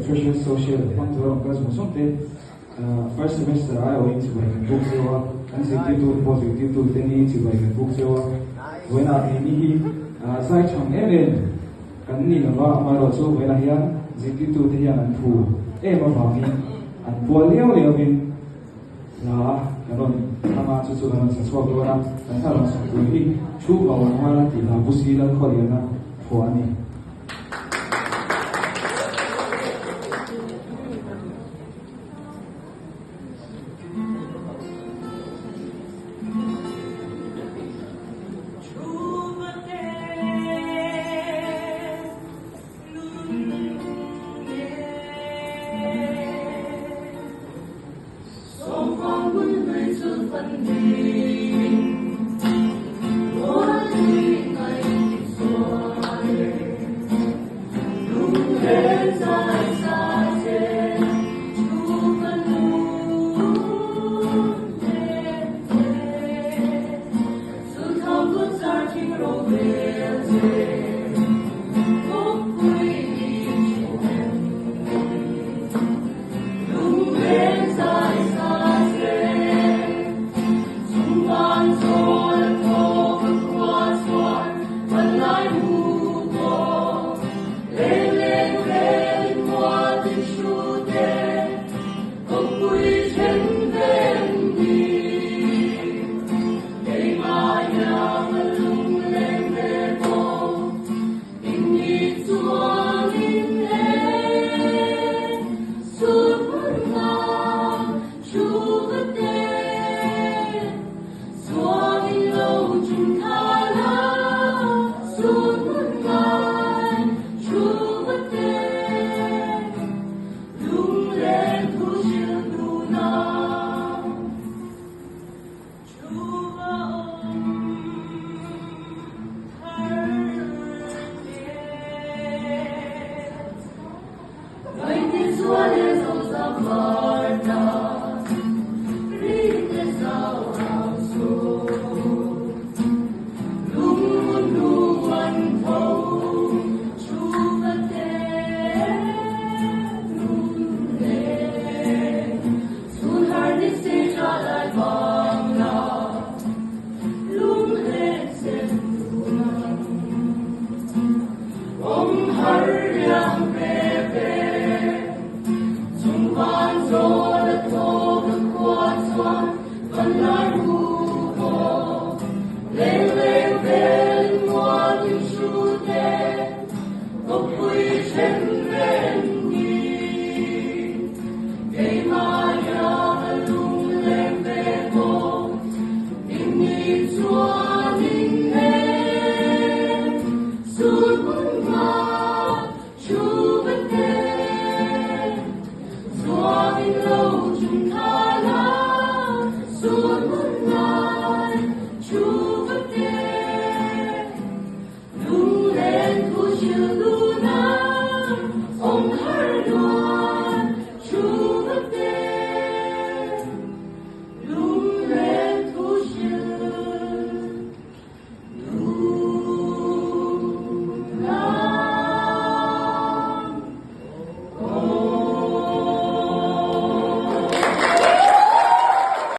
Nutrition Social Control Class Musonte first semester I went to like book sewa and second positive to teni to like book sewa when I ni sai chang enen kan ni lawa amaro so when I hian ziti to te hian an thu ma vangi an pol leo bin la karon ama chu chu kan sa swak lo na kan sa ron sa ku hi chu ba wa ma ti la busi la kho ya na phwani Hãy subscribe cho kênh Ghiền Mì Gõ để không bỏ lỡ